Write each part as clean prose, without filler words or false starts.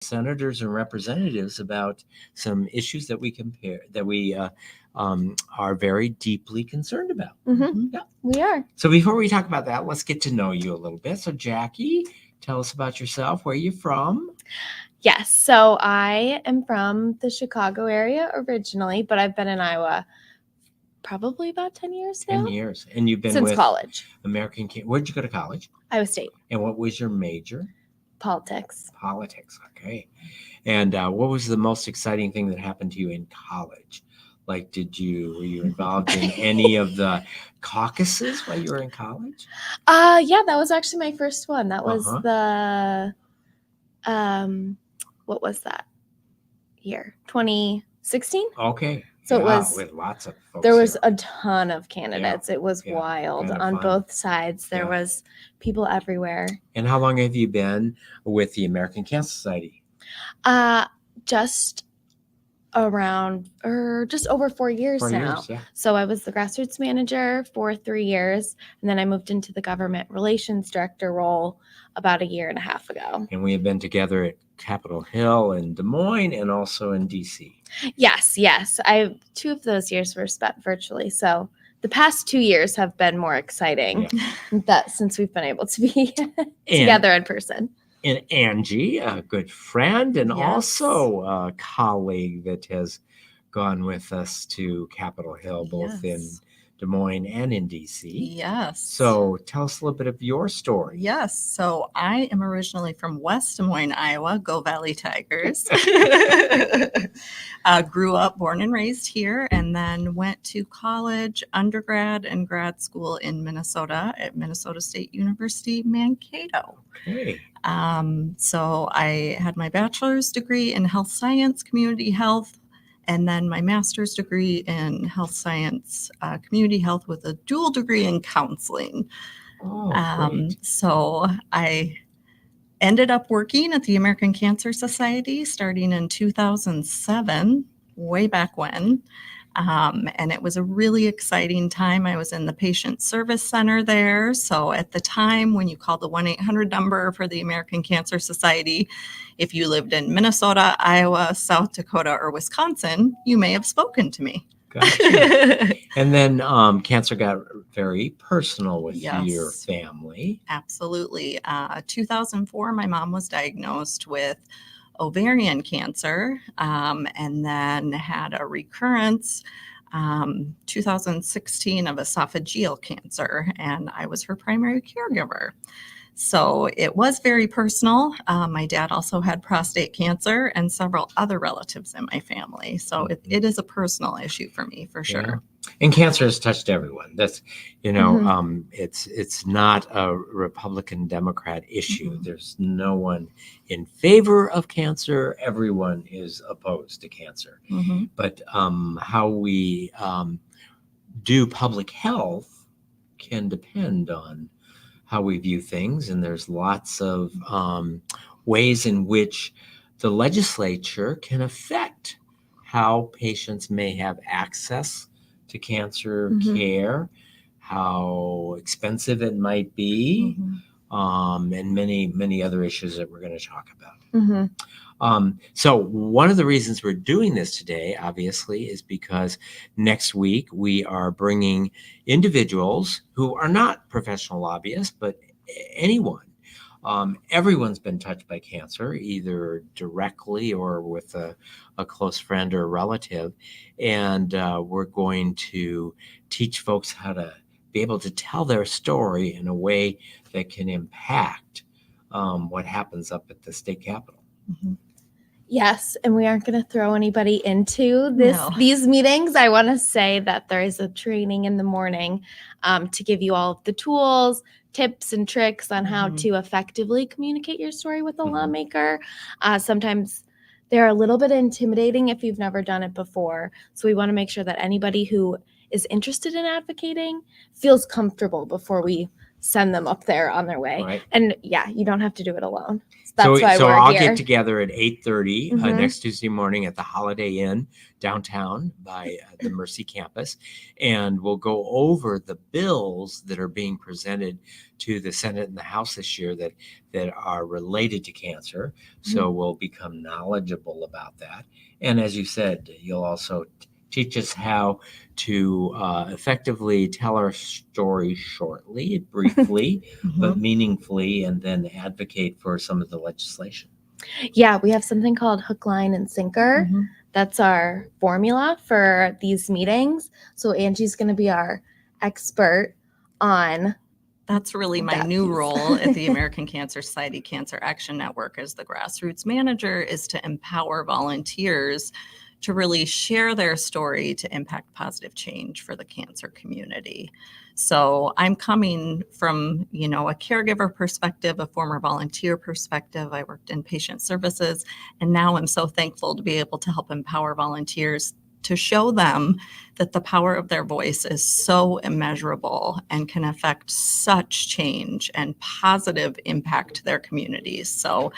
senators and representatives about some issues that we are very deeply concerned about. Mm-hmm. Yeah. We are. So before we talk about that, let's get to know you a little bit. So Jackie, tell us about yourself. Where are you from? Yes. So I am from the Chicago area originally, but I've been in Iowa probably about 10 years now. 10 years. And you've been Since with college. Where'd you go to college? Iowa State. And what was your major? Politics. Politics. Okay. And what was the most exciting thing that happened to you in college? Like, were you involved in any of the caucuses while you were in college? Yeah, that was actually my first one. That was the, what was that year? 2016? Okay. So it was, with lots of folks there was here. a ton of candidates. Yeah. It was wild Kind of on fun. both sides. There Yeah. was people everywhere. And how long have you been with the American Cancer Society? Just around, or just over 4 years 4 now. years, yeah. So I was the Grassroots manager for 3 years, and then I moved into the government relations director role about 1.5 years ago. And we have been together at Capitol Hill in Des Moines and also in DC. Yes. 2 of those years were spent virtually. So the past 2 years have been more exciting since we've been able to be together in person. And Angie, a good friend and also a colleague that has gone with us to Capitol Hill, both in Des Moines and in DC. Yes. So tell us a little bit of your story. Yes. So I am originally from West Des Moines, Iowa. Go Valley Tigers. Grew up, born and raised here, and then went to college, undergrad, and grad school in Minnesota at Minnesota State University, Mankato. Okay. So I had my bachelor's degree in health science, community health, and then my master's degree in health science, community health with a dual degree in counseling. So I ended up working at the American Cancer Society starting in 2007, way back when. And it was a really exciting time. I was in the patient service center there. So at the time when you called the 1-800 number for the American Cancer Society, if you lived in Minnesota, Iowa, South Dakota, or Wisconsin, you may have spoken to me. Gotcha. And then cancer got very personal with your family. Absolutely. 2004, my mom was diagnosed with ovarian cancer, and then had a recurrence 2016 of esophageal cancer, and I was her primary caregiver. So it was very personal. My dad also had prostate cancer and several other relatives in my family. So it is a personal issue for me, for sure. Yeah. And cancer has touched everyone. That's, it's not a Republican Democrat issue. Mm-hmm. There's no one in favor of cancer. Everyone is opposed to cancer. Mm-hmm. But how we do public health can depend on how we view things. And there's lots of ways in which the legislature can affect how patients may have access to cancer care, how expensive it might be, and many other issues that we're going to talk about. So one of the reasons we're doing this today, obviously, is because next week we are bringing individuals who are not professional lobbyists, but anyone. Everyone's been touched by cancer, either directly or with a close friend or relative. And we're going to teach folks how to be able to tell their story in a way that can impact what happens up at the state capitol. Mm-hmm. Yes, and we aren't going to throw anybody into these meetings. I want to say that there is a training in the morning to give you all of the tools, tips, and tricks on how to effectively communicate your story with a lawmaker. Sometimes they're a little bit intimidating if you've never done it before. So we want to make sure that anybody who is interested in advocating feels comfortable before we send them up there on their way. Right. And yeah, you don't have to do it alone. That's So why we're I'll here. get together at 8:30 Mhm. next Tuesday morning at the Holiday Inn downtown by the Mercy campus, and we'll go over the bills that are being presented to the Senate and the House this year that are related to cancer. So we'll become knowledgeable about that. And as you said, you'll also teach us how to effectively tell our story shortly, briefly, but meaningfully, and then advocate for some of the legislation. Yeah, we have something called hook, line, and sinker. That's our formula for these meetings. So Angie's going to be our expert on. That's really my new role at the American Cancer Society Cancer Action Network as the Grassroots manager, is to empower volunteers to really share their story to impact positive change for the cancer community. So I'm coming from, a caregiver perspective, a former volunteer perspective. I worked in patient services, and now I'm so thankful to be able to help empower volunteers to show them that the power of their voice is so immeasurable and can affect such change and positive impact to their communities. So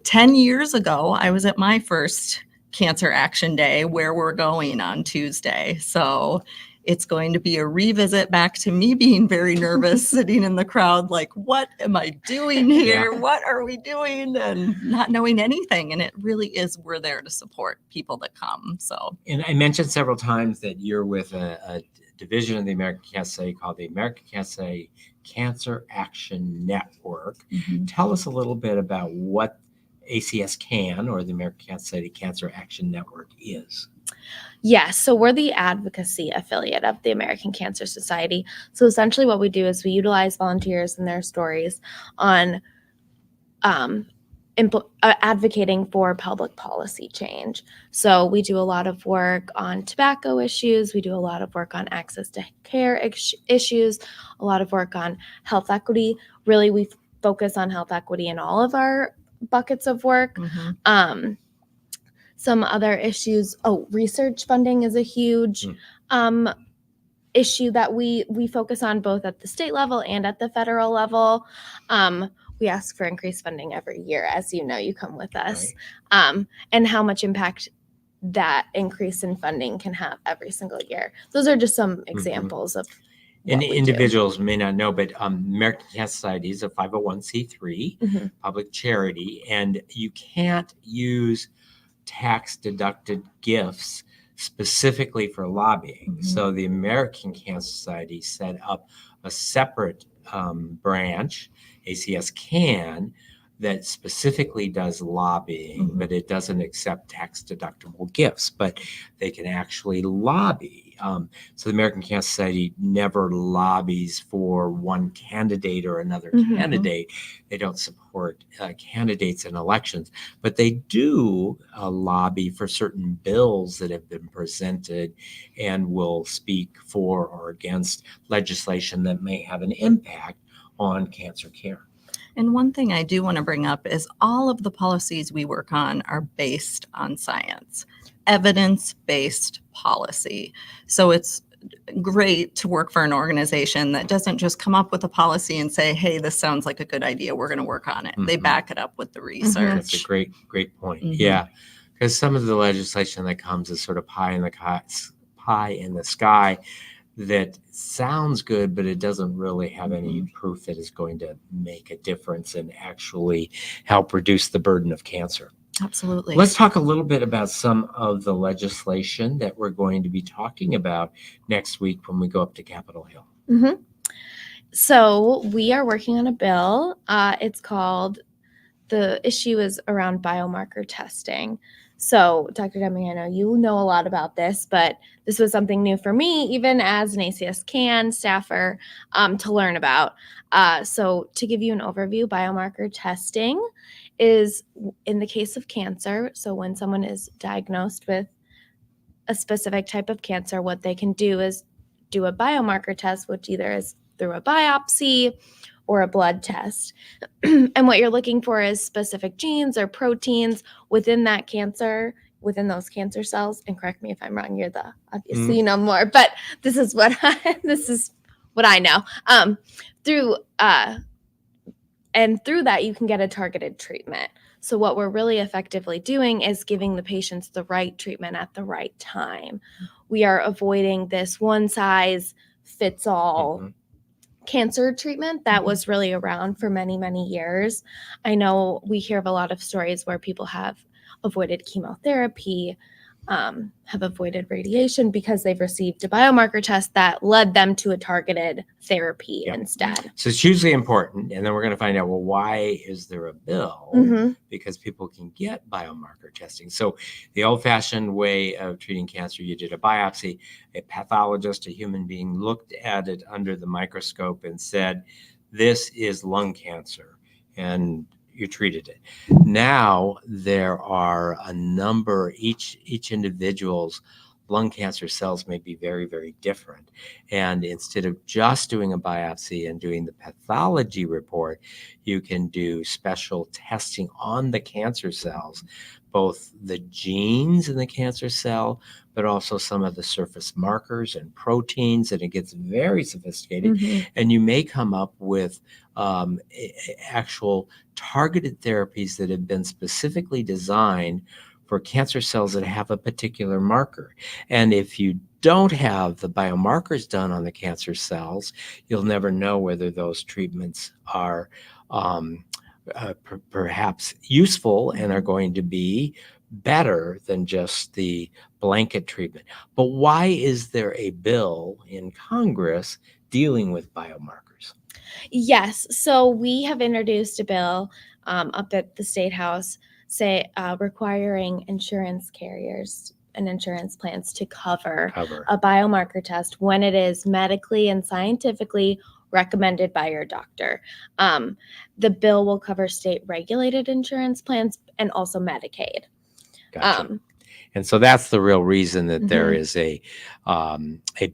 10 years ago, I was at my first Cancer Action Day, where we're going on Tuesday. So it's going to be a revisit back to me being very nervous, sitting in the crowd, like, what am I doing here? Yeah. What are we doing? And not knowing anything. And it really is, we're there to support people that come. So, and I mentioned several times that you're with a division of the American Cancer Society called the American Cancer Society Cancer Action Network. Tell us a little bit about what ACS CAN, or the American Cancer Society Cancer Action Network, is. Yes, so we're the advocacy affiliate of the American Cancer Society. So essentially what we do is we utilize volunteers and their stories on advocating for public policy change. So we do a lot of work on tobacco issues. We do a lot of work on access to care issues, a lot of work on health equity. Really, we focus on health equity in all of our buckets of work. Some other issues, research funding is a huge issue that we focus on both at the state level and at the federal level. We ask for increased funding every year. As you know, you come with us. Right. And how much impact that increase in funding can have every single year. Those are just some examples of and individuals may not know, but American Cancer Society is a 501c3 public charity, and you can't use tax-deducted gifts specifically for lobbying. So the American Cancer Society set up a separate branch, ACS CAN, that specifically does lobbying, but it doesn't accept tax-deductible gifts, but they can actually lobby. So the American Cancer Society never lobbies for one candidate or another candidate. They don't support candidates in elections, but they do lobby for certain bills that have been presented and will speak for or against legislation that may have an impact on cancer care. And one thing I do want to bring up is all of the policies we work on are based on science, evidence-based policy. So it's great to work for an organization that doesn't just come up with a policy and say, hey, this sounds like a good idea, we're going to work on it. They back it up with the research. That's a great point. Yeah, because some of the legislation that comes is sort of pie in the sky that sounds good, but it doesn't really have any proof that is going to make a difference and actually help reduce the burden of cancer. Absolutely. Let's talk a little bit about some of the legislation that we're going to be talking about next week when we go up to Capitol Hill. So we are working on a bill. It's called, the issue is around biomarker testing. So, Dr. Deming, I know you know a lot about this, but this was something new for me, even as an ACS CAN staffer, to learn about. So, to give you an overview, biomarker testing is in the case of cancer. So, when someone is diagnosed with a specific type of cancer, what they can do is do a biomarker test, which either is through a biopsy or a blood test. And what you're looking for is specific genes or proteins within that cancer, within those cancer cells. And correct me if I'm wrong, you're the, obviously you know more, but this is what what I know. Through that, you can get a targeted treatment. So what we're really effectively doing is giving the patients the right treatment at the right time. We are avoiding this one size fits all cancer treatment that was really around for many, many years. I know we hear of a lot of stories where people have avoided chemotherapy, have avoided radiation because they've received a biomarker test that led them to a targeted therapy instead. So it's hugely important. And then we're going to find out, well, why is there a bill? Because people can get biomarker testing. So the old-fashioned way of treating cancer, you did a biopsy, a pathologist, a human being, looked at it under the microscope and said, this is lung cancer. And you treated it. Now there are a number, each individual's lung cancer cells may be very, very different. And instead of just doing a biopsy and doing the pathology report, you can do special testing on the cancer cells, both the genes in the cancer cell, but also some of the surface markers and proteins, and it gets very sophisticated. And you may come up with actual targeted therapies that have been specifically designed for cancer cells that have a particular marker. And if you don't have the biomarkers done on the cancer cells, you'll never know whether those treatments are perhaps useful and are going to be better than just the blanket treatment. But why is there a bill in Congress dealing with biomarkers? Yes. So we have introduced a bill up at the State House, requiring insurance carriers and insurance plans to cover a biomarker test when it is medically and scientifically recommended by your doctor. The bill will cover state regulated insurance plans and also Medicaid. Gotcha. And so that's the real reason that there is a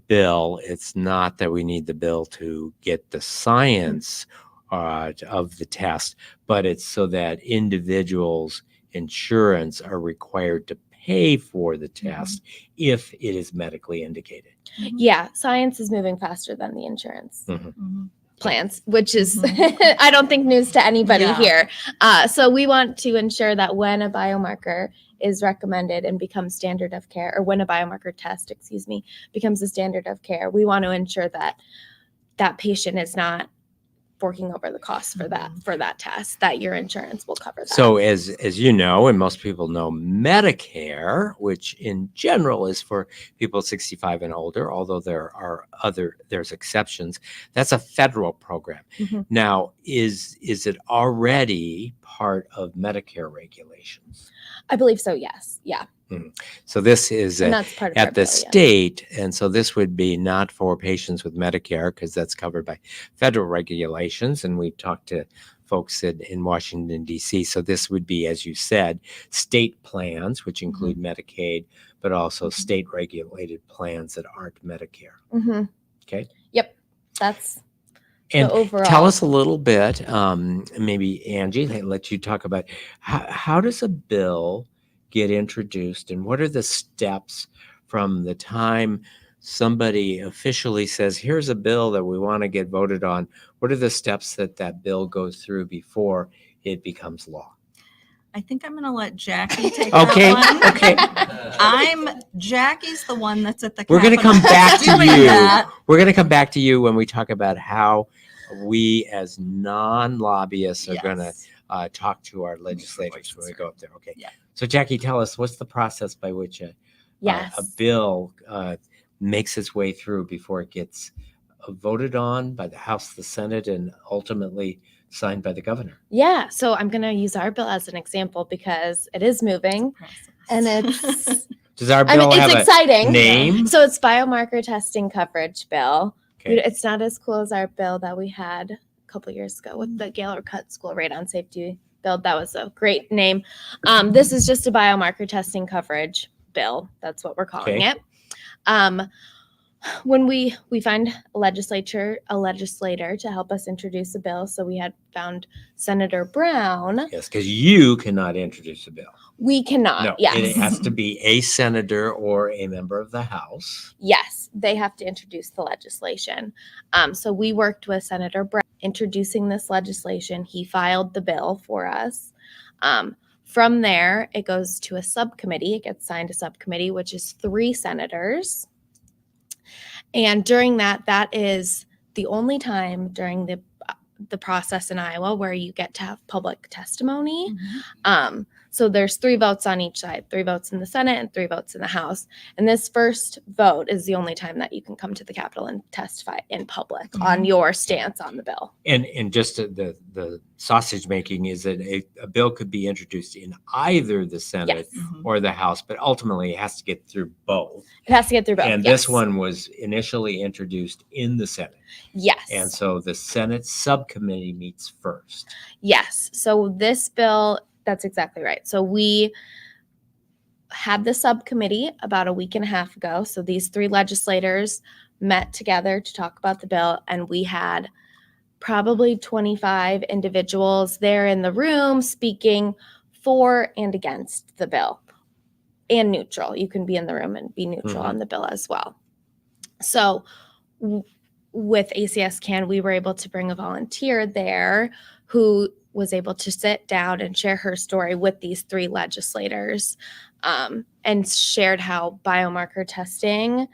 bill. It's not that we need the bill to get the science of the test, but it's so that individuals' insurance are required to pay for the test if it is medically indicated. Yeah, science is moving faster than the insurance plans, which is, I don't think, news to anybody here. So we want to ensure that when a biomarker is recommended and becomes standard of care, or when a biomarker test, becomes a standard of care, we want to ensure that that patient is not forking over the costs for that test, that your insurance will cover that. So as you know, and most people know, Medicare, which in general is for people 65 and older, although there's exceptions, that's a federal program. Now, is it already part of Medicare regulations? I believe so, yes. Yeah. So this is that's part of at the bill, state, and so this would be not for patients with Medicare because that's covered by federal regulations, and we've talked to folks in Washington, D.C. So this would be, as you said, state plans, which include Medicaid, but also state regulated plans that aren't Medicare. Okay? Yep. That's and the overall. Tell us a little bit, maybe Angie, let you talk about how does a bill get introduced, and what are the steps from the time somebody officially says, here's a bill that we want to get voted on? What are the steps that bill goes through before it becomes law? I think I'm going to let Jackie take that one. Jackie's the one that's at the We're going to Capitol come back to doing you. that. We're going to come back to you when we talk about how we as non-lobbyists are going to talk to our legislators when we go up there. Okay. Yeah. So Jackie, tell us, what's the process by which a bill makes its way through before it gets voted on by the House, the Senate, and ultimately signed by the governor? Yeah. So I'm going to use our bill as an example because it is moving and it's Does our bill have exciting. A name? So it's biomarker testing coverage bill. Okay. It's not as cool as our bill that we had a couple years ago with the Cale Cut School Radon Safety bill. That was a great name. This is just a biomarker testing coverage bill. That's what we're calling it. When we find a legislator to help us introduce a bill, so we had found Senator Brown. Yes, because you cannot introduce a bill. We cannot. No, Yes. it has to be a senator or a member of the House. Yes, they have to introduce the legislation. So we worked with Senator Brown introducing this legislation. He filed the bill for us. From there, it goes to a subcommittee. It gets signed to subcommittee, which is 3 senators. And during that is the only time during the process in Iowa where you get to have public testimony. So there's 3 votes on each side, 3 votes in the Senate and 3 votes in the House. And this first vote is the only time that you can come to the Capitol and testify in public on your stance on the bill. And just the sausage making is that a bill could be introduced in either the Senate or the House, but ultimately it has to get through both. It has to get through both. And this one was initially introduced in the Senate. Yes. And so the Senate subcommittee meets first. Yes. So this bill, that's exactly right. So we had the subcommittee about a week and a half ago. So these 3 legislators met together to talk about the bill, and we had probably 25 individuals there in the room speaking for and against the bill, and neutral. You can be in the room and be neutral on the bill as well. So with ACS Can, we were able to bring a volunteer there who was able to sit down and share her story with these 3 legislators, and shared how biomarker testing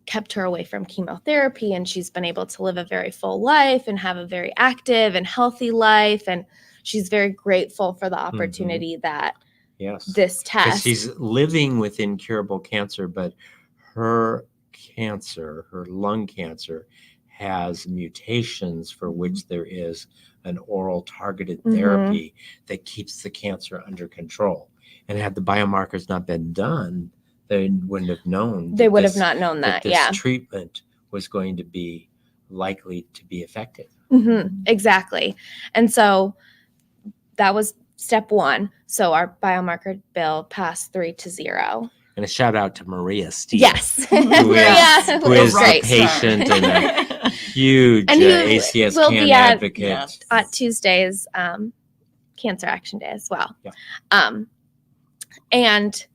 kept her away from chemotherapy, and she's been able to live a very full life and have a very active and healthy life, and she's very grateful for the opportunity that this test. Because she's living with incurable cancer, but her cancer, her lung cancer, has mutations for which there is an oral targeted therapy that keeps the cancer under control. And had the biomarkers not been done, they wouldn't have known. They would have not known that. This treatment was going to be likely to be effective. Exactly. And so that was step 1. So our biomarker bill passed 3-0. And a shout out to Maria Steve. Yes. Who is a patient and a huge ACS Can advocate. At Tuesday's Cancer Action Day as well. And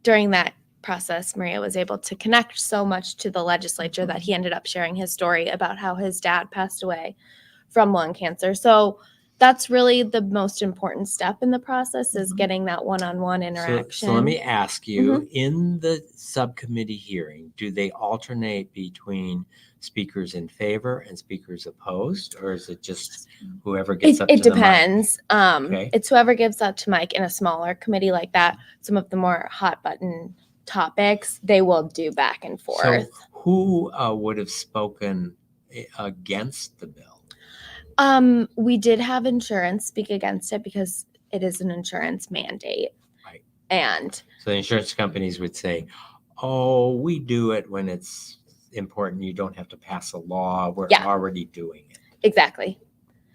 during that process, Maria was able to connect so much to the legislature that he ended up sharing his story about how his dad passed away from lung cancer. So that's really the most important step in the process, is getting that one-on-one interaction. So let me ask you, in the subcommittee hearing, do they alternate between speakers in favor and speakers opposed, or is it just whoever gets up to the mic? It depends. It's whoever gives up to Mike. In a smaller committee like that, some of the more hot button topics, they will do back and forth. So who would have spoken against the bill? We did have insurance speak against it because it is an insurance mandate. Right. And so the insurance companies would say, oh, we do it when it's important. You don't have to pass a law. We're already doing it. Exactly.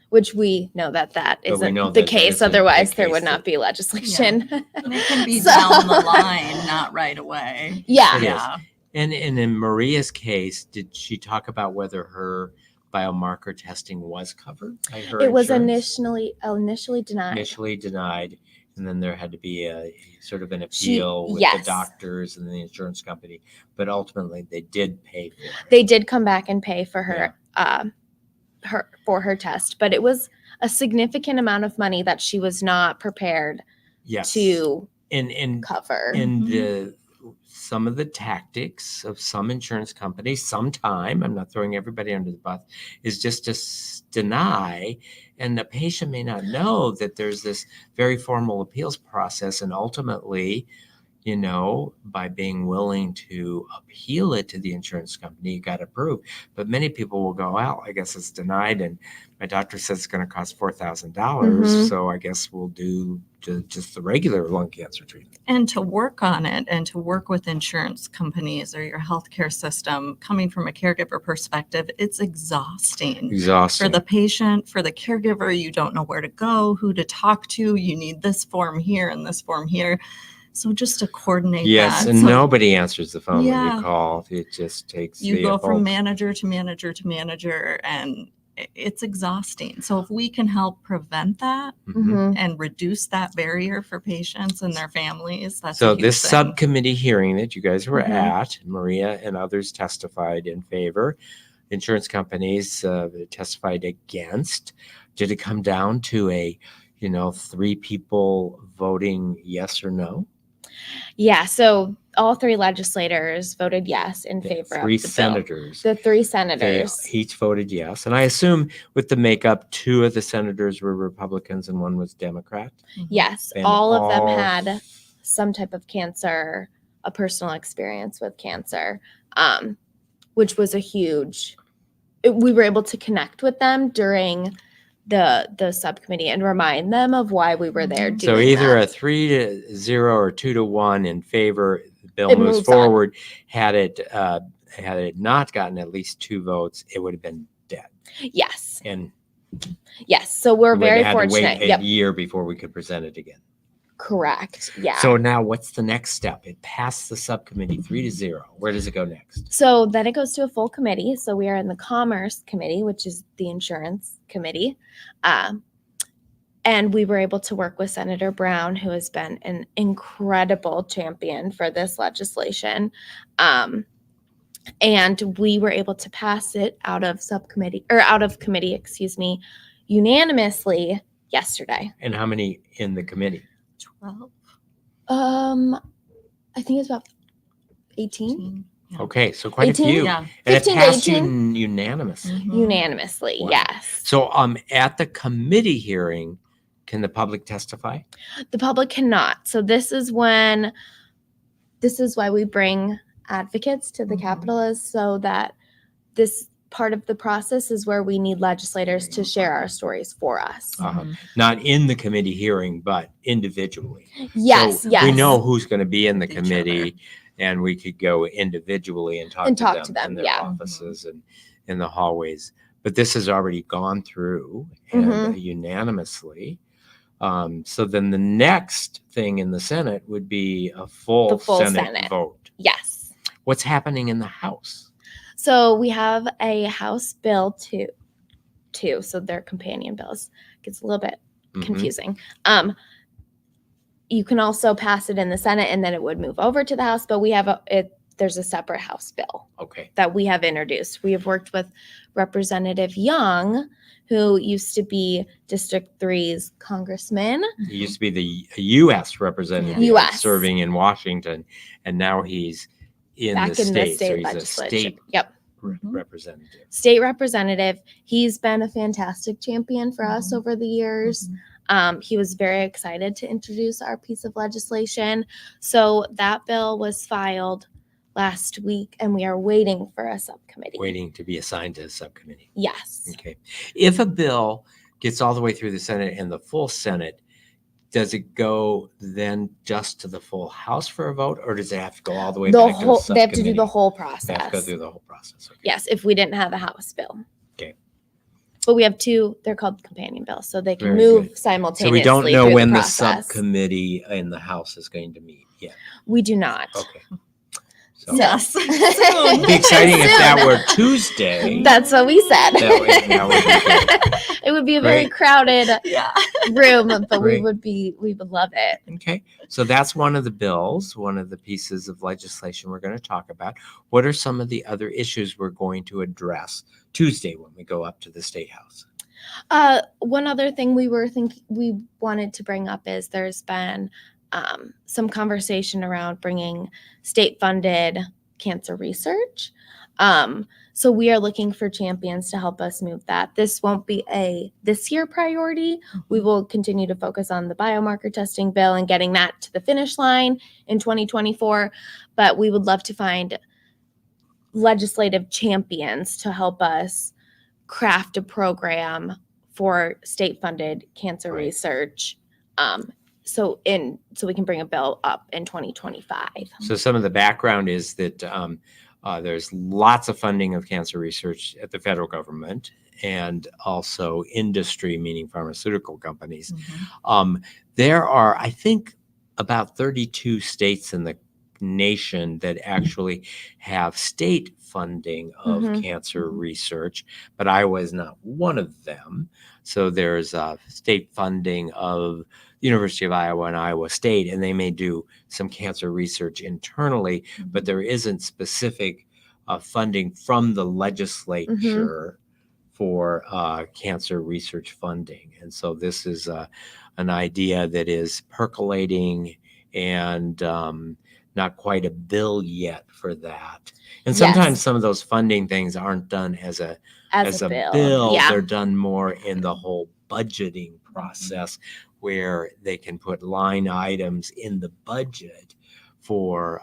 Which we know that isn't the case. Otherwise, there would not be legislation. And it can be down the line, not right away. Yeah. And in Maria's case, did she talk about whether her biomarker testing was covered by her It was insurance? initially denied. Initially denied, and then there had to be a sort of an appeal with the doctors and the insurance company, but ultimately they did pay for it. They did come back and pay for her her test, but it was a significant amount of money that she was not prepared to cover. And some of the tactics of some insurance companies, I'm not throwing everybody under the bus, is just to deny, and the patient may not know that there's this very formal appeals process, and ultimately, by being willing to appeal it to the insurance company, you got approved. But many people will go, well, I guess it's denied, and my doctor says it's going to cost $4,000, so I guess we'll do just the regular lung cancer treatment. And to work on it and to work with insurance companies or your healthcare system, coming from a caregiver perspective, it's exhausting. For the patient, for the caregiver, you don't know where to go, who to talk to. You need this form here and this form here. So just to coordinate that. And nobody answers the phone when you call. It just takes you go from manager to manager to manager, and it's exhausting. So if we can help prevent that Mhm. and reduce that barrier for patients and their families, that's a So huge this thing. subcommittee hearing that you guys were Mhm. at, Maria and others testified in favor. Insurance companies testified against. Did it come down to a, 3 people voting yes or no? Yeah, so all 3 legislators voted yes in favor of 3 the bill. senators. The 3 They senators. each voted yes. And I assume with the makeup, 2 of the senators were Republicans and 1 was Democrat. Yes, And all of them had some type of cancer, a personal experience with cancer, which was a huge. We were able to connect with them during the subcommittee and remind them of why we were there doing So either that. a 3-0 or 2-1 in favor, the bill It moves moves on. forward. Had it not gotten at least 2 votes, it would have been dead. Yes, And yes. So we're we would very have had to fortunate. wait a year before we could present it again. Correct. Yeah. So now what's the next step? It passed the subcommittee 3-0. Where does it go next? So then it goes to a full committee. So we are in the Commerce Committee, which is the Insurance Committee. And we were able to work with Senator Brown, who has been an incredible champion for this legislation. And we were able to pass it out of committee, unanimously yesterday. And how many in the committee? 12. I think it's about 18. Yeah. Okay, so quite 18? a few. Yeah. And it 15 to passed 18? unanimously. Unanimously, Wow. yes. So at the committee hearing, can the public testify? The public cannot. So this is why we bring advocates to the Capitol, is so that this part of the process is where we need legislators to share our stories for us. Not in the committee hearing, but individually. Yes, So yes. we know who's going to be in the With each committee, and we could go individually and talk to them in their yeah. offices and in the hallways. But this has already gone through and unanimously. So then the next thing in the Senate would be a full Senate vote. Yes. What's happening in the House? So we have a House bill two. So they're companion bills. Gets a little bit confusing. You can also pass it in the Senate and then it would move over to the House, but we have there's a separate House bill that we have introduced. We have worked with Representative Young, who used to be District 3's congressman. He used to be the U.S. representative serving in Washington, and now he's back the in state. the state so he's legislature. a state representative. State representative. He's been a fantastic champion for us over the years. He was very excited to introduce our piece of legislation. So that bill was filed last week, and we are waiting for a subcommittee. Waiting to be assigned to a subcommittee. Yes. Okay. If a bill gets all the way through the Senate and the full Senate, does it go then just to the full House for a vote, or does it have to go all the way back to the subcommittee? They have to do the whole process. They have to go through the whole process. Okay. Yes, if we didn't have a House bill. Okay. But we have 2, they're called companion bills, so they can Very move good. simultaneously. So we don't know through when the process. subcommittee in the House is going to meet yet. We do not. Okay. So Yes. it'd be exciting if that were Tuesday. That's what we said. That would be good. It would be a very Great. crowded room, but Great. we would love it. Okay, so that's one of the bills, one of the pieces of legislation we're going to talk about. What are some of the other issues we're going to address Tuesday when we go up to the State House? One other thing we wanted to bring up is there's been some conversation around bringing state-funded cancer research. So we are looking for champions to help us move that. This won't be a this year priority. We will continue to focus on the biomarker testing bill and getting that to the finish line in 2024. But we would love to find legislative champions to help us craft a program for state-funded cancer research. So we can bring a bill up in 2025. So some of the background is that there's lots of funding of cancer research at the federal government and also industry, meaning pharmaceutical companies. There are, I think, about 32 states in the nation that actually have state funding of Mhm. cancer research, but Iowa is not one of them. So there's state funding of the University of Iowa and Iowa State, and they may do some cancer research internally, but there isn't specific funding from the legislature for cancer research funding. And so this is an idea that is percolating and not quite a bill yet for that. And sometimes Yes. some of those funding things aren't done as a bill. bill. Yeah. They're done more in the whole budgeting process where they can put line items in the budget for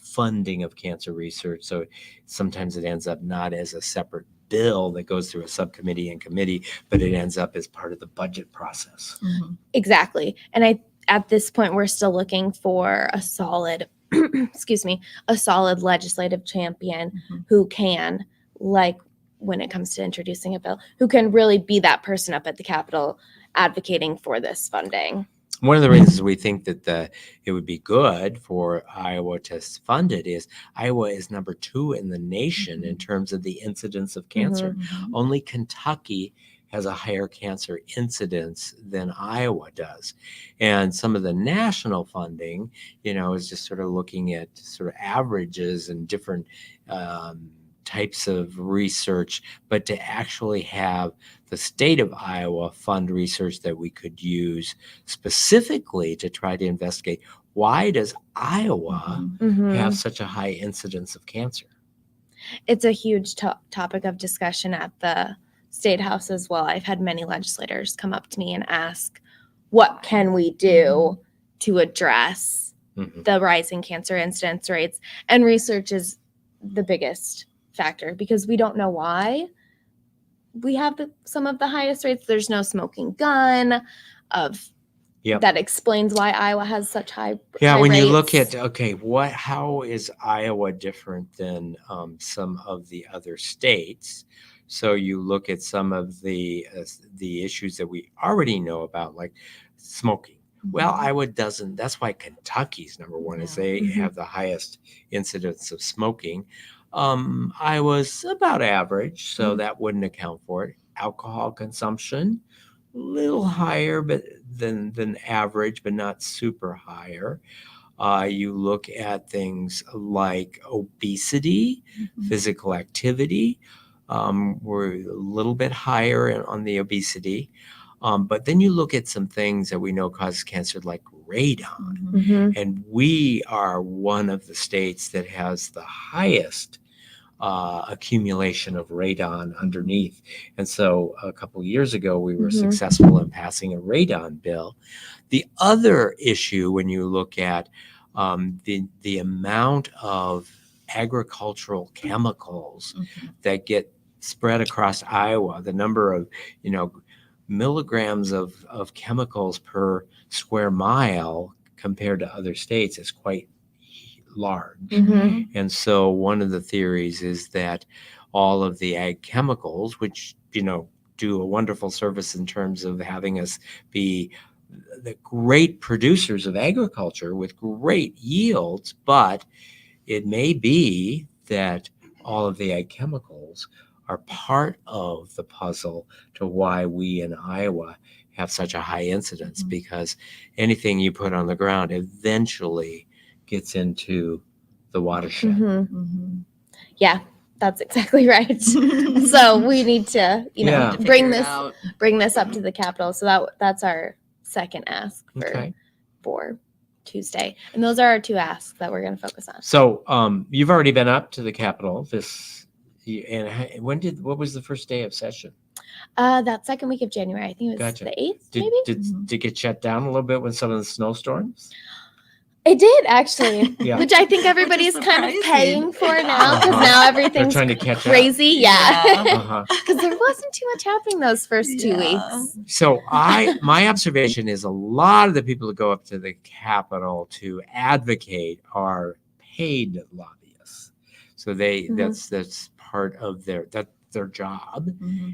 funding of cancer research. So sometimes it ends up not as a separate bill that goes through a subcommittee and committee, but it ends up as part of the budget process. Exactly. And at this point, we're still looking for a solid, a solid legislative champion who can, like when it comes to introducing a bill, who can really be that person up at the Capitol advocating for this funding. One of the reasons we think that it would be good for Iowa to fund it is Iowa is number 2 in the nation in terms of the incidence of cancer. Only Kentucky has a higher cancer incidence than Iowa does. And some of the national funding, is just sort of looking at sort of averages and different types of research, but to actually have the state of Iowa fund research that we could use specifically to try to investigate why does Iowa have such a high incidence of cancer? It's a huge topic of discussion at the State House as well. I've had many legislators come up to me and ask, what can we do to address the rising cancer incidence rates? And research is the biggest factor because we don't know why we have some of the highest rates. There's no smoking gun that explains why Iowa has such high when rates. You look at how is Iowa different than some of the other states? So you look at some of the issues that we already know about, like smoking. Well, Iowa doesn't. That's why Kentucky's number 1 is they have the highest incidence of smoking. Iowa's about average, so that wouldn't account for it. Alcohol consumption, a little higher than average, but not super higher. You look at things like obesity, physical activity. We're a little bit higher on the obesity. But then you look at some things that we know cause cancer, like radon. And we are one of the states that has the highest accumulation of radon underneath. And so a couple of years ago, we were successful in passing a radon bill. The other issue, when you look at the amount of agricultural chemicals that get spread across Iowa, the number of, milligrams of chemicals per square mile compared to other states is quite large. And so one of the theories is that all of the ag chemicals, which, do a wonderful service in terms of having us be the great producers of agriculture with great yields, but it may be that all of the ag chemicals are part of the puzzle to why we in Iowa have such a high incidence, because anything you put on the ground eventually gets into the watershed. Yeah, that's exactly right. So we need to, bring this up to the Capitol. So that's our second ask for Tuesday. And those are our 2 asks that we're going to focus on. So you've already been up to the Capitol and what was the first day of session? That second week of January. I think it was the 8th, maybe? Did it get shut down a little bit with some of the snowstorms? It did, actually, which I think everybody's kind of paying for now, because now everything's trying to catch crazy. Because there wasn't too much happening those first 2 weeks. So my observation is a lot of the people who go up to the Capitol to advocate are paid lobbyists. So that's part of their job.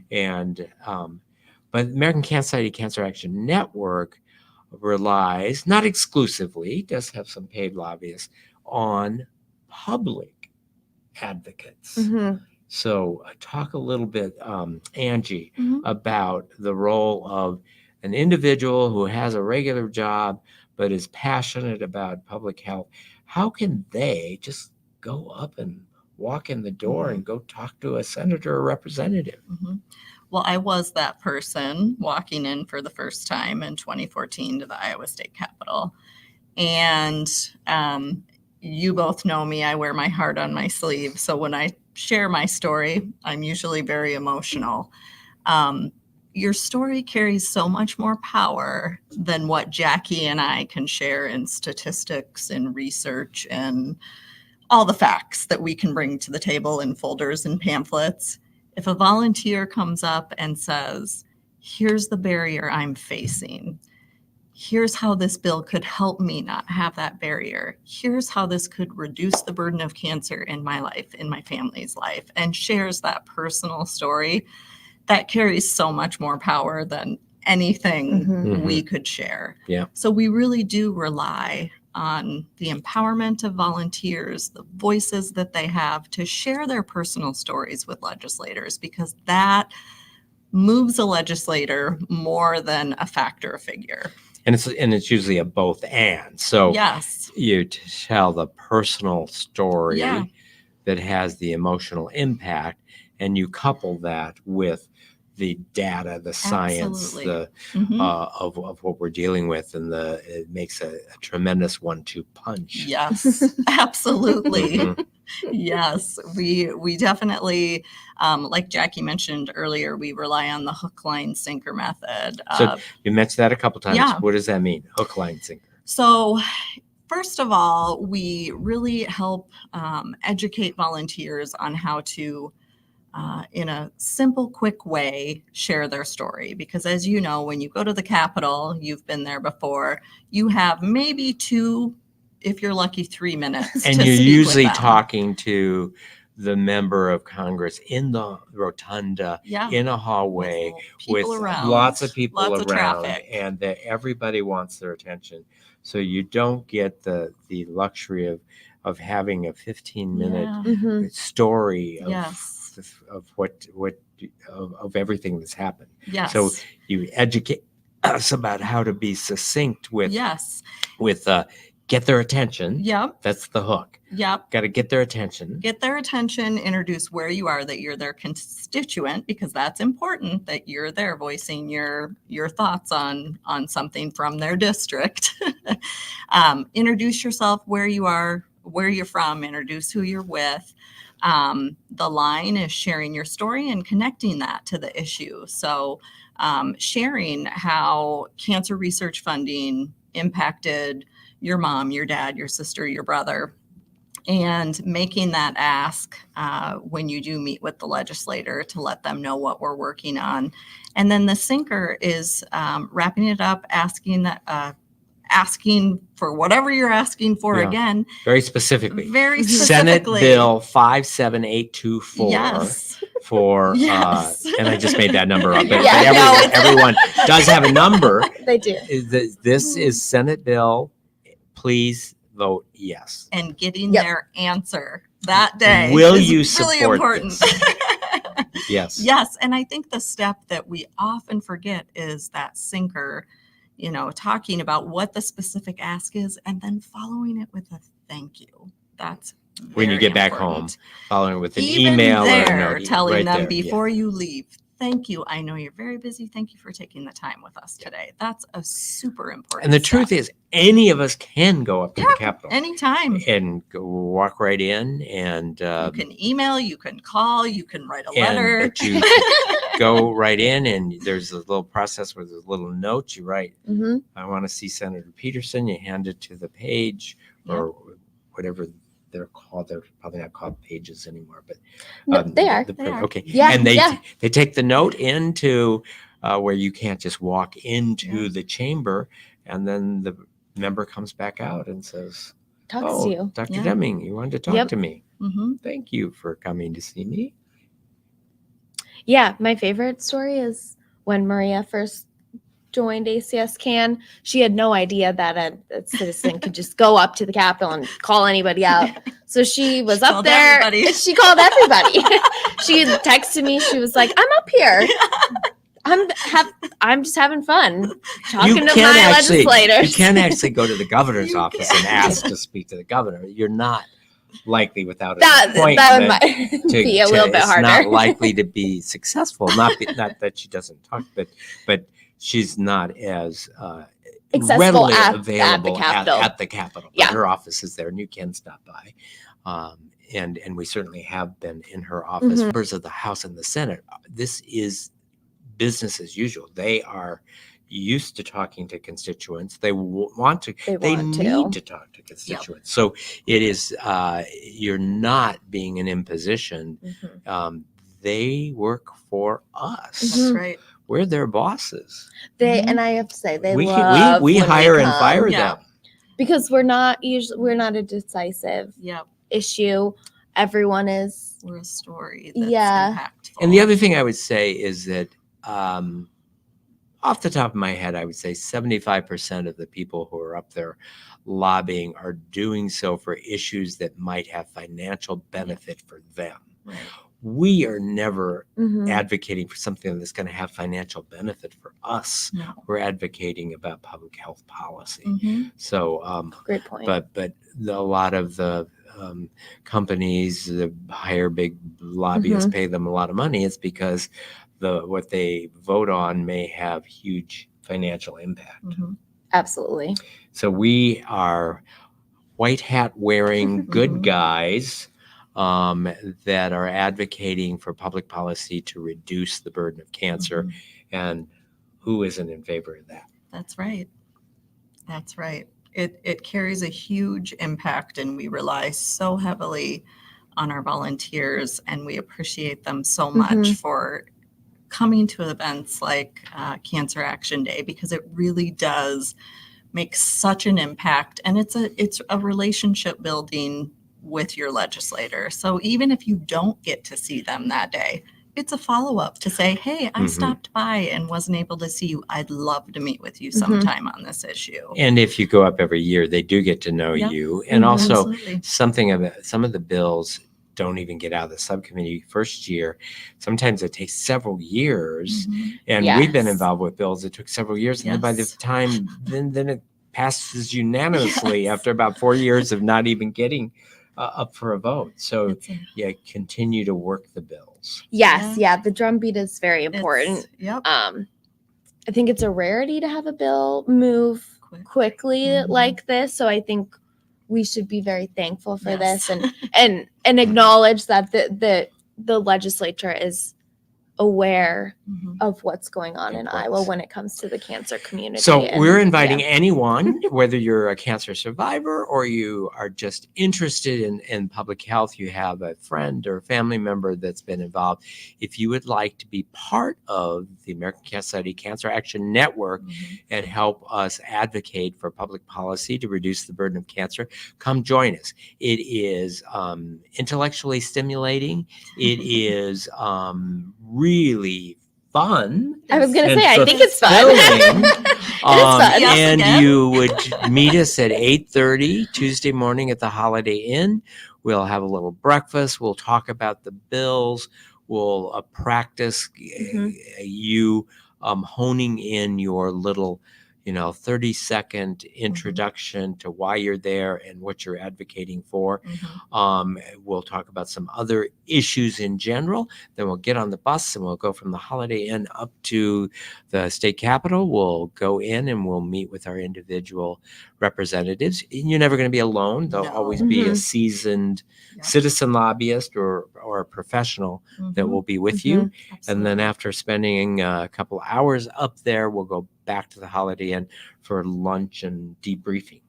And but American Cancer Society Cancer Action Network relies, not exclusively, does have some paid lobbyists, on public advocates. Mhm. So talk a little bit, Angie, Mhm. about the role of an individual who has a regular job but is passionate about public health. How can they just go up and walk in the door and go talk to a senator or representative? Mhm. Well, I was that person walking in for the first time in 2014 to the Iowa State Capitol. And you both know me, I wear my heart on my sleeve. So when I share my story, I'm usually very emotional. Your story carries so much more power than what Jackie and I can share in statistics and research and all the facts that we can bring to the table in folders and pamphlets. If a volunteer comes up and says, here's the barrier I'm facing, here's how this bill could help me not have that barrier, here's how this could reduce the burden of cancer in my life, in my family's life, and shares that personal story, that carries so much more power than anything Mhm. we could share. Yeah. So we really do rely on the empowerment of volunteers, the voices that they have to share their personal stories with legislators, because that moves a legislator more than a fact or a figure. And it's usually a both and. So Yes. you tell the personal story Yeah. that has the emotional impact, and you couple that with the data, the science, Absolutely. Mhm. of what we're dealing with, and it makes a tremendous 1-2 punch. Yes, absolutely. Mhm. Yes, we definitely, like Jackie mentioned earlier, we rely on the hook, line, sinker method. So you mentioned that a couple times. Yeah. What does that mean? Hook, line, sinker. So first of all, we really help educate volunteers on how to, in a simple, quick way, share their story. Because as you know, when you go to the Capitol, you've been there before, you have maybe 2, if you're lucky, 3 minutes. And to you're speak with usually them. talking to the member of Congress in the rotunda, Yeah. in a hallway, with people around, lots of people lots of around, traffic. and that everybody wants their attention. So you don't get the luxury of having a 15-minute Yeah. Mhm. story of Yes. what of everything that's happened. Yes. So you educate us about how to be succinct with Yes. Get their attention. Yep. That's the hook. Yep. Got to get their attention. Get their attention, introduce where you are, that you're their constituent, because that's important, that you're there voicing your thoughts on something from their district. Introduce yourself, where you are, where you're from, introduce who you're with. The line is sharing your story and connecting that to the issue. So sharing how cancer research funding impacted your mom, your dad, your sister, your brother, and making that ask when you do meet with the legislator to let them know what we're working on. And then the sinker is wrapping it up, asking for whatever you're asking for. Yeah. Again, Very specifically. very Senate specifically. Bill 57824 Yes. for Yes. and I just made that number up, but, Yeah, but everyone does have a number. They do. This is Senate Bill. Please vote yes. And getting Yep. their answer that day. Will is you really support important. this? Yes. Yes. And I think the step that we often forget is that sinker, talking about what the specific ask is and then following it with a thank you. That's When you very get back important. home, following it with an Even email or a there, note. telling right them there, yeah. before you leave, thank you. I know you're very busy. Thank you for taking the time with us today. That's a super important And the truth is, any of us can go up to the Capitol anytime. and go walk right in, and You can email, you can call, you can write a and letter. but you go right in, and there's a little process where there's a little note you write. Mm-hmm. I want to see Senator Peterson. You hand it to the page or whatever they're called. They're probably not called pages anymore, but No, they are. They are. Okay. Yeah, And they yeah. they take the note into where you can't just walk into the chamber, and then the member comes back out and says, Talks to you. Dr. Yeah. Deming, you wanted to talk Yep. to me. Mm-hmm. Thank you for coming to see me. Yeah, my favorite story is when Maria first joined ACS Can, she had no idea that a citizen could just go up to the Capitol and call anybody out. So she was up there. She called everybody. She texted me. She was like, "I'm up here. I'm just having fun talking to my legislators." You can actually go to the governor's office and ask to speak to the governor. You're not likely without an appointment that might be a little bit harder. It's not likely to be successful. Not that she doesn't talk, but she's not as accessible readily available at the Capitol. Yeah. But her office is there, and you can stop by. And we certainly have been in her office. Members of the House and the Senate, this is business as usual. They are used to talking to constituents. They want to. They need to talk to constituents. Yep. So it is. You're not being an imposition. They work for us. That's right. We're their bosses. And I have to say we hire and fire them because we're not a decisive issue. Everyone is. We're a story that's impactful. And the other thing I would say is that off the top of my head, I would say 75% of the people who are up there lobbying are doing so for issues that might have financial benefit for them. Right. We are never advocating for something that's going to have financial benefit for us. No. We're advocating about public health policy. So, great point. But a lot of the companies that hire big lobbyists, pay them a lot of money. It's because what they vote on may have huge financial impact. Absolutely. So we are white hat wearing good guys that are advocating for public policy to reduce the burden of cancer. And who isn't in favor of that? That's right. That's right. It carries a huge impact, and we rely so heavily on our volunteers, and we appreciate them so much for coming to events like Cancer Action Day, because it really does make such an impact, and it's a relationship building with your legislator. So even if you don't get to see them that day, it's a follow-up to say, hey, I stopped by and wasn't able to see you. I'd love to meet with you sometime on this issue. And if you go up every year, they do get to know you. And also some of the bills don't even get out of the subcommittee first year. Sometimes it takes several years. And we've been involved with bills that took several years. And then by the time, then it passes unanimously after about 4 years of not even getting up for a vote. So continue to work the bills. Yes. The drumbeat is very important. I think it's a rarity to have a bill move quickly like this. So I think we should be very thankful for this and acknowledge that the legislature is aware of what's going on in Iowa when it comes to the cancer community. So we're inviting anyone, whether you're a cancer survivor or you are just interested in public health, you have a friend or family member that's been involved. If you would like to be part of the American Cancer Society Cancer Action Network and help us advocate for public policy to reduce the burden of cancer, come join us. It is intellectually stimulating. It is really fun. I was going to say, I think it's fun. Fun. And you would meet us at 8:30 Tuesday morning at the Holiday Inn. We'll have a little breakfast. We'll talk about the bills. We'll practice you honing in your little 30-second introduction to why you're there and what you're advocating for. We'll talk about some other issues in general. Then we'll get on the bus and we'll go from the Holiday Inn up to the state capitol. We'll go in and we'll meet with our individual representatives. And you're never going to be alone. There'll always be a seasoned citizen lobbyist or a professional that will be with you. Absolutely. And then after spending a couple hours up there, we'll go back to the Holiday Inn for lunch and debriefing.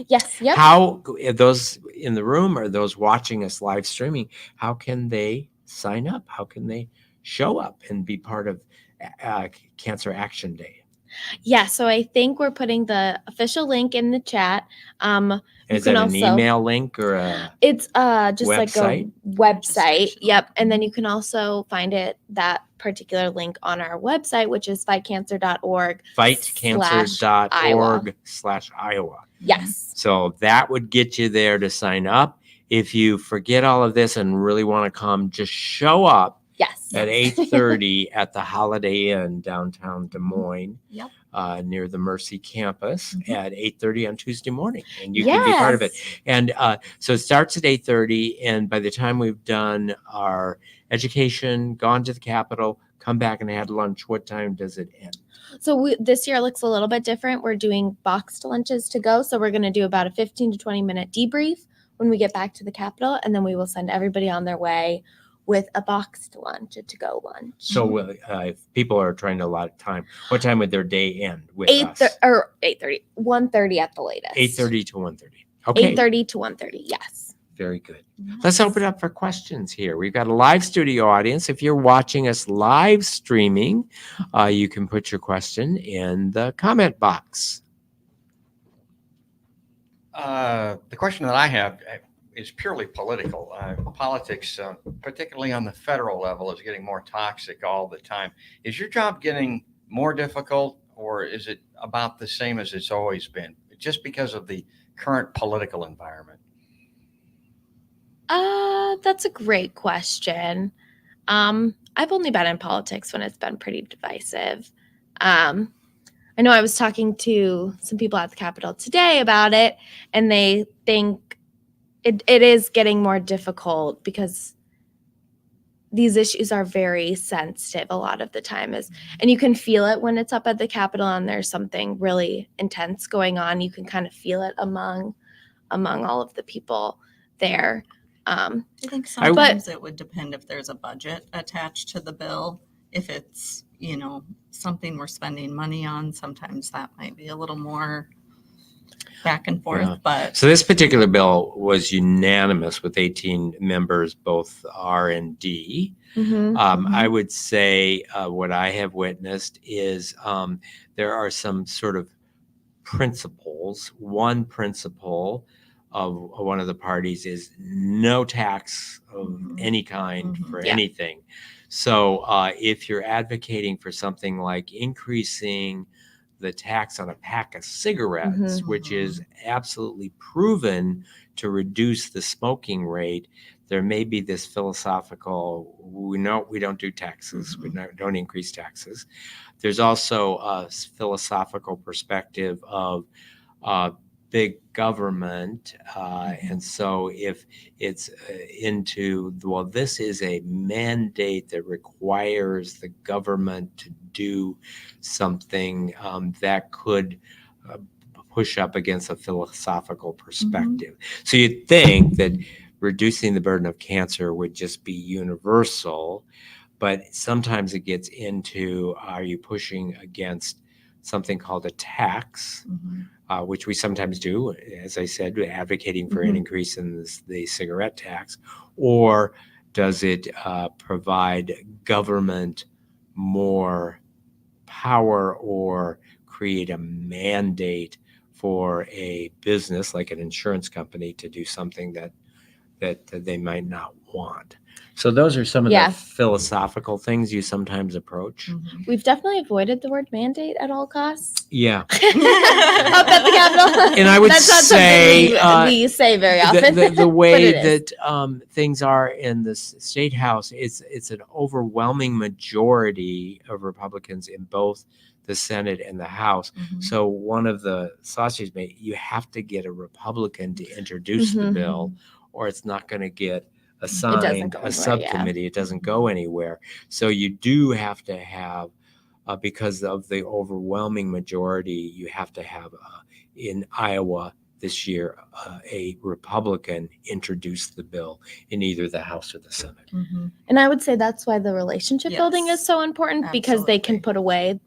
Yes. Yep. How those in the room or those watching us live streaming, how can they sign up? How can they show up and be part of Cancer Action Day? Yeah, so I think we're putting the official link in the chat. Is can that an also- email link or a It's just website? like a website. Registration. Yep. And then you can also find that particular link on our website, which is fightcancer.org. fightcancer.org/Iowa. Yes. So that would get you there to sign up. If you forget all of this and really want to come, just show up Yes. at 8:30 at the Holiday Inn downtown Des Moines. Yep. Near the Mercy campus Mhm. at 8:30 on Tuesday morning, and you can be part of it. And so it starts at 8:30, and by the time we've done our education, gone to the Capitol, come back and had lunch, what time does it end? So this year looks a little bit different. We're doing boxed lunches to go. So we're going to do about a 15 to 20 minute debrief when we get back to the Capitol, and then we will send everybody on their way with a boxed lunch, a to-go lunch. So if people are trying to allot time, what time would their day end with us? 8:30, 1:30 at the latest. 8:30 to 1:30. Okay. 8:30 to 1:30, yes. Very good. Let's open it up for questions here. We've got a live studio audience. If you're watching us live streaming, you can put your question in the comment box. The question that I have is purely political. Politics, particularly on the federal level, is getting more toxic all the time. Is your job getting more difficult, or is it about the same as it's always been, just because of the current political environment? That's a great question. I've only been in politics when it's been pretty divisive. I know I was talking to some people at the Capitol today about it, and they think it is getting more difficult because these issues are very sensitive a lot of the time, and you can feel it when it's up at the Capitol and there's something really intense going on. You can kind of feel it among all of the people there. I think sometimes it would depend if there's a budget attached to the bill. If it's, something we're spending money on, sometimes that might be a little more back and forth. Yeah. But so this particular bill was unanimous with 18 members, both R and D. Mm-hmm. I would say what I have witnessed is there are some sort of principles. One principle of one of the parties is no tax of any kind for anything. So if you're advocating for something like increasing the tax on a pack of cigarettes, which is absolutely proven to reduce the smoking rate, there may be this philosophical, we don't do taxes, we don't increase taxes. There's also a philosophical perspective of big government. And so if it's this is a mandate that requires the government to do something that could push up against a philosophical perspective. So you'd think that reducing the burden of cancer would just be universal, but sometimes it gets into, are you pushing against something called a tax, which we sometimes do, as I said, advocating for an increase in the cigarette tax, or does it provide government more power or create a mandate for a business like an insurance company to do something that they might not want? So those are some of the philosophical things you sometimes approach. We've definitely avoided the word mandate at all costs. Yeah. Up at the Capitol. And I would That's not say something we say very often. the way that things are in the state house, it's an overwhelming majority of Republicans in both the Senate and the House. So one of the sausages you have to get a Republican to introduce the bill, or it's not going to get assigned a subcommittee. It doesn't go anywhere. So you do have to have, because of the overwhelming majority, you have to have in Iowa this year, a Republican introduced the bill in either the House or the Senate. And I would say that's why the relationship building is so important, because they can put away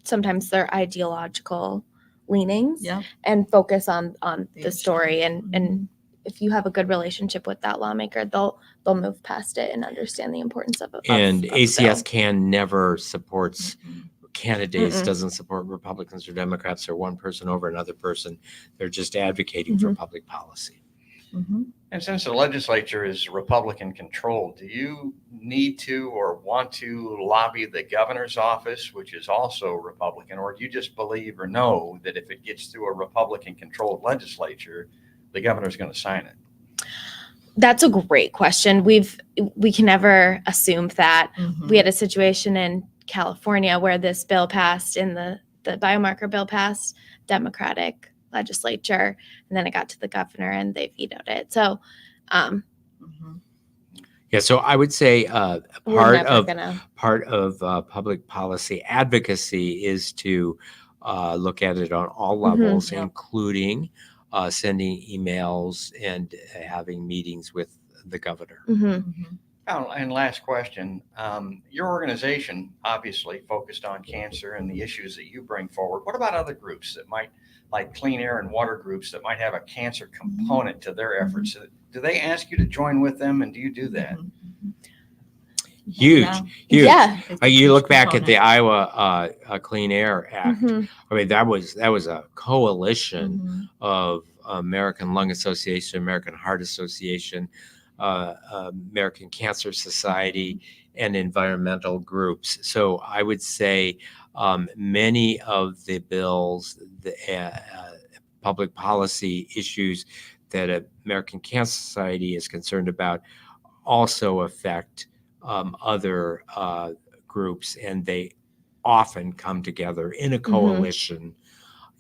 sometimes their ideological leanings and focus on the story. And if you have a good relationship with that lawmaker, they'll move past it and understand the importance of it. And ACS can never supports candidates, Mm-mm. doesn't support Republicans or Democrats or one person over another person. They're just advocating for public policy. Mhm. And since the legislature is Republican controlled, do you need to or want to lobby the governor's office, which is also Republican, or do you just believe or know that if it gets through a Republican controlled legislature, the governor's going to sign it? That's a great question. We can never assume that. Mhm. We had a situation in California where this bill passed, in the biomarker bill passed, Democratic legislature, and then it got to the governor and they vetoed it. So Mhm. Yeah, so I would say we're part never of gonna. public policy advocacy is to look at it on all Mhm. levels, Yep. including sending emails and having meetings with the governor. Mhm. Mhm. Oh, and last question. Your organization obviously focused on cancer and the issues that you bring forward. What about other groups that might, like clean air and water groups, that might have a cancer component to their efforts? Do they ask you to join with them, and do you do that? Mhm. Huge, Yeah. huge. Yeah. It's a You huge look back at the component. Iowa Clean Air Act. Mhm. I mean, that was a coalition Mhm. of American Lung Association, American Heart Association, American Cancer Society, and environmental groups. So I would say many of the bills, the public policy issues that American Cancer Society is concerned about also affect other groups, and they often come together in a coalition.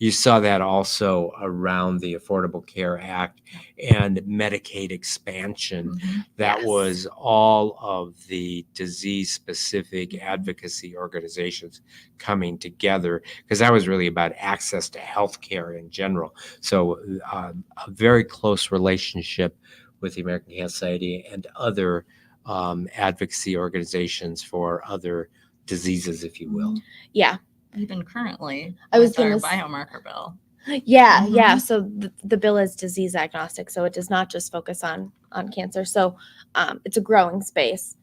You saw that also around the Affordable Care Act and Medicaid expansion. Mhm. That Yes. was all of the disease-specific advocacy organizations coming together, because that was really about access to health care in general. So a very close relationship with the American Cancer Society and other advocacy organizations for other diseases, if you will. Yeah. Even currently, I was with our gonna s- biomarker bill. Yeah, yeah. Mhm. So the bill is disease agnostic, so it does not just focus on cancer. So it's a growing space.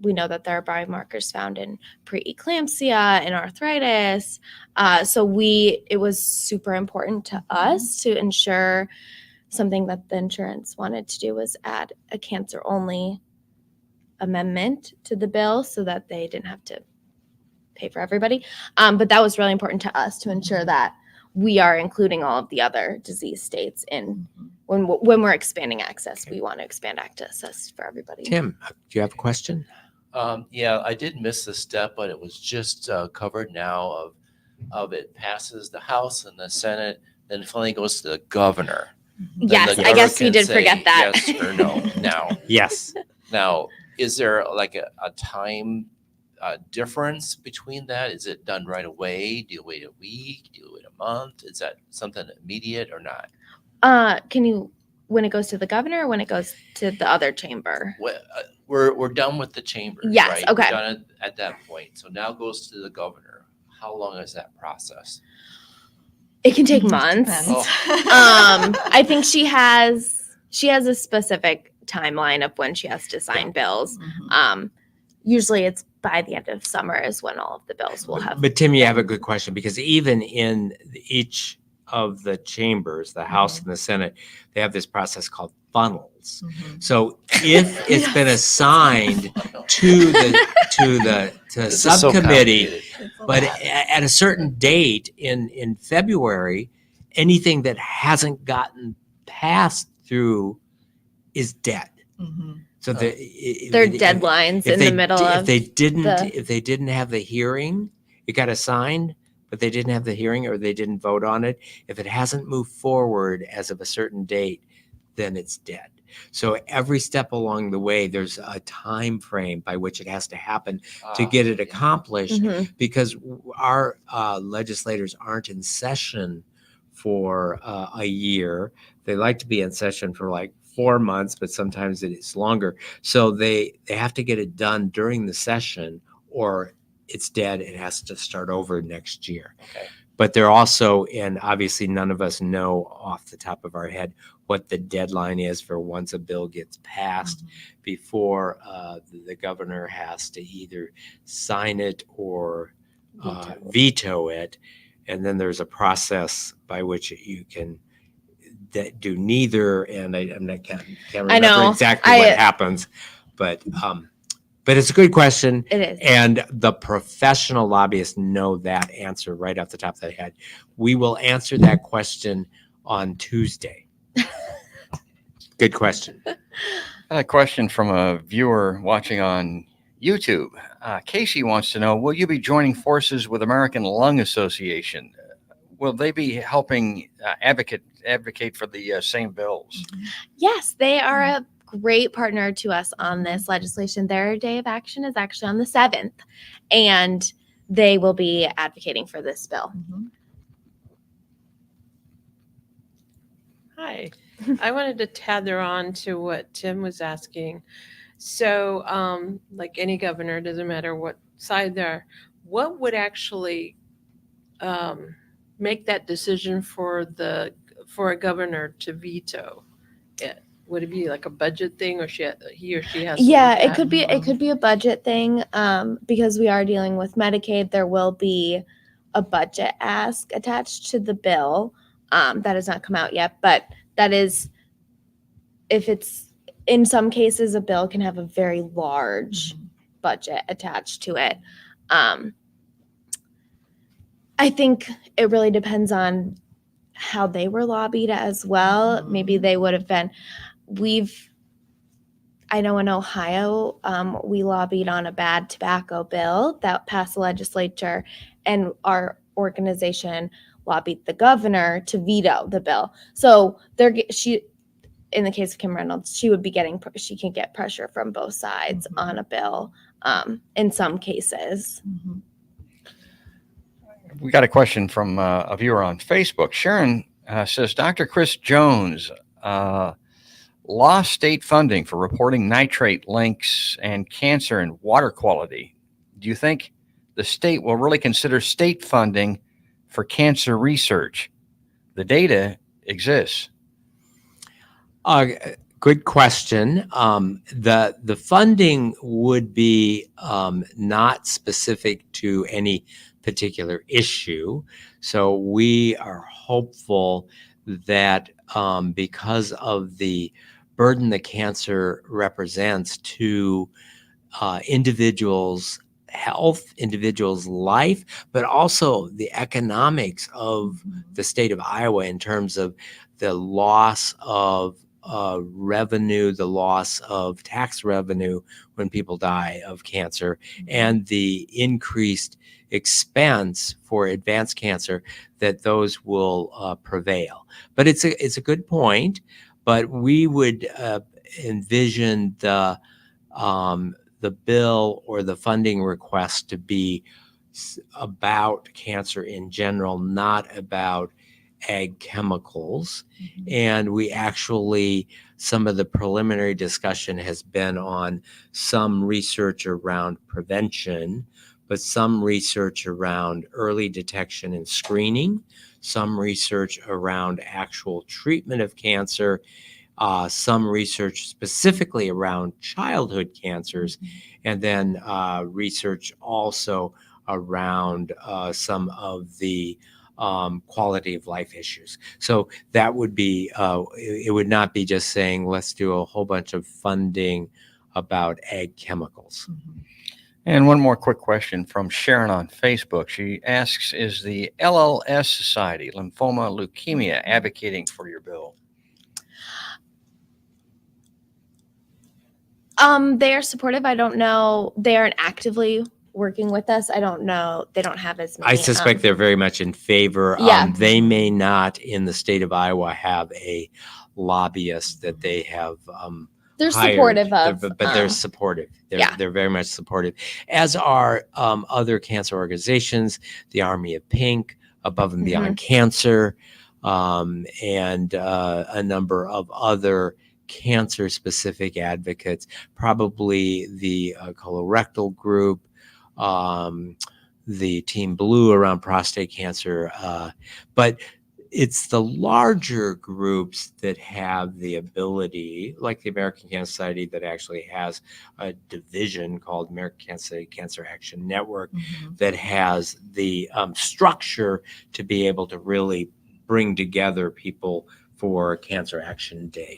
We know that there are biomarkers found in preeclampsia and arthritis. So it was super important to us to ensure something that the insurance wanted to do was add a cancer only amendment to the bill so that they didn't have to pay for everybody. But that was really important to us to ensure that we are including all of the other disease states in when we're expanding access. We want to expand access for everybody. Tim, do you have a question? Yeah, I did miss this step, but it was just covered now of it passes the House and the Senate, then finally goes to the governor. Then Yes, the I guess governor we can did say forget that. Yes or no. Yes. Now, is there like a time difference between that? Is it done right away? Do you wait a week? Do you wait a month? Is that something immediate or not? Can you, when it goes to the governor or when it goes to the other chamber? We're done with the chambers, Yes, right? okay. We're done at that point. So now it goes to the governor. How long is that process? It can take months. Depends. I think she has a specific timeline of when she has to sign bills. Mhm. Usually it's by the end of summer is when all of the bills will have. But Tim, you have a good question, because even in each of the chambers, the House and the Senate, they have this process called funnels. Mhm. So if it's been assigned to the This is so subcommittee, complicated. It's a but lot. at a certain date in February, anything that hasn't gotten passed through is dead. Mhm. So There are deadlines in the middle of if they didn't have the hearing, it got assigned, but they didn't have the hearing or they didn't vote on it. If it hasn't moved forward as of a certain date, then it's dead. So every step along the way, there's a time frame by which it has to happen to get it accomplished, Mhm. because our legislators aren't in session for a year. They like to be in session for like 4 months, but sometimes it is longer. So they have to get it done during the session, or it's dead. It has to start over next year. Okay. But they're also, and obviously none of us know off the top of our head what the deadline is for once a bill gets passed before the governor has to either sign it or veto it, and then there's a process by which you can do neither. And can't remember exactly what happens, but it's a good question. It is. And the professional lobbyists know that answer right off the top of their head. We will answer that question on Tuesday. Good question. A question from a viewer watching on YouTube. Casey wants to know, will you be joining forces with American Lung Association? Will they be helping advocate for the same bills? Yes, they are a great partner to us on this legislation. Their day of action is actually on the 7th, and they will be advocating for this bill. Hi. I wanted to tether on to what Tim was asking. So, like any governor, doesn't matter what side they're, what would actually make that decision for a governor to veto it? Would it be like a budget thing, or he or she has to Yeah, look it at? could be a budget thing, because we are dealing with Medicaid. There will be a budget ask attached to the bill. That has not come out yet, but that is, if it's, in some cases, a bill can have a very large budget attached to it. I think it really depends on how they were lobbied as well. Maybe they would have been, I know in Ohio, we lobbied on a bad tobacco bill that passed the legislature, and our organization lobbied the governor to veto the bill. So in the case of Kim Reynolds, she can get pressure from both sides on a bill, in some cases. We got a question from a viewer on Facebook. Sharon says, Dr. Chris Jones lost state funding for reporting nitrate links and cancer and water quality. Do you think the state will really consider state funding for cancer research? The data exists. Good question. The funding would be not specific to any particular issue. So we are hopeful that because of the burden that cancer represents to individuals' health, individuals' life, but also the economics of the state of Iowa in terms of the loss of revenue, the loss of tax revenue when people die of cancer, and the increased expense for advanced cancer, that those will prevail. But it's a good point. But we would envision the bill or the funding request to be about cancer in general, not about ag chemicals. And we actually, some of the preliminary discussion has been on some research around prevention, but some research around early detection and screening, some research around actual treatment of cancer, some research specifically around childhood cancers, and then research also around some of the quality of life issues. So that would be, it would not be just saying, let's do a whole bunch of funding about ag chemicals. And one more quick question from Sharon on Facebook. She asks, is the LLS Society, Lymphoma Leukemia, advocating for your bill? They are supportive. I don't know. They aren't actively working with us. I don't know. They don't have as many. I suspect they're very much in favor. Yeah. They may not in the state of Iowa have a lobbyist that they have they're hired, supportive of, but they're supportive. yeah. They're very much supportive, as are other cancer organizations, the Army of Pink, Above and Beyond Cancer, and a number of other cancer-specific advocates, probably the colorectal group, the Team Blue around prostate cancer. But it's the larger groups that have the ability, like the American Cancer Society, that actually has a division called American Cancer Society Cancer Action Network, that has the structure to be able to really bring together people for Cancer Action Day.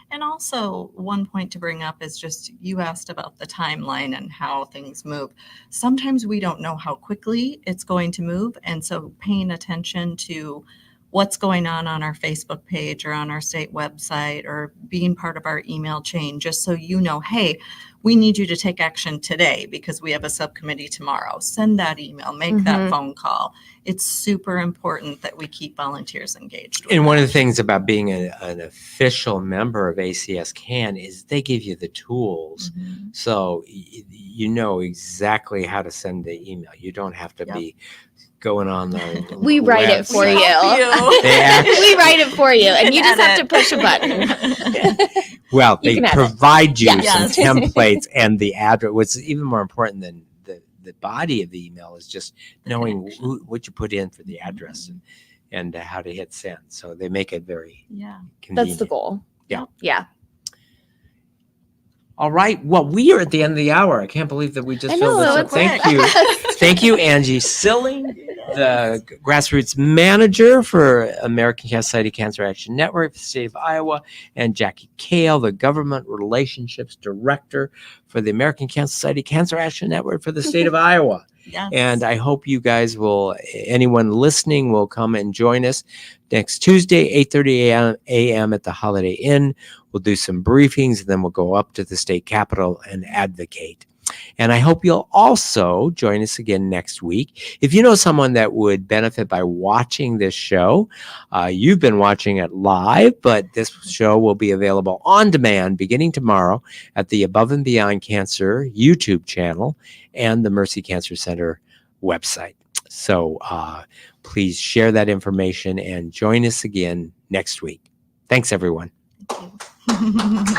And also, one point to bring up is just you asked about the timeline and how things move. Sometimes we don't know how quickly it's going to move. And so paying attention to what's going on our Facebook page or on our state website or being part of our email chain, just so you know, hey, we need you to take action today because we have a subcommittee tomorrow. Send that email, make that phone call. It's super important that we keep volunteers engaged. And one of the things about being an official member of ACS CAN is they give you the tools. So you know exactly how to send the email. You don't have to be going on the We write it for you. They We write it for you, and you just have to push a button. Well, they provide you Yes. some templates and the address. What's even more important than the body of the email is just knowing what you put in for the address and how to hit send. So they make it very convenient. That's the goal. Yeah. All right. Well, we are at the end of the hour. I can't believe that we just I filled know, this up. it's Thank quick. you. Thank you, Angie Sylling, the Grassroots Manager for American Cancer Society Cancer Action Network for the state of Iowa, and Jackie Cale, the Government Relationships Director for the American Cancer Society Cancer Action Network for the state of Iowa. Yes. And I hope you guys anyone listening will come and join us next Tuesday, 8:30 a.m. at the Holiday Inn. We'll do some briefings, and then we'll go up to the state capitol and advocate. And I hope you'll also join us again next week. If you know someone that would benefit by watching this show, you've been watching it live, but this show will be available on demand beginning tomorrow at the Above and Beyond Cancer YouTube channel and the Mercy Cancer Center website. So please share that information and join us again next week. Thanks, everyone. Thank you.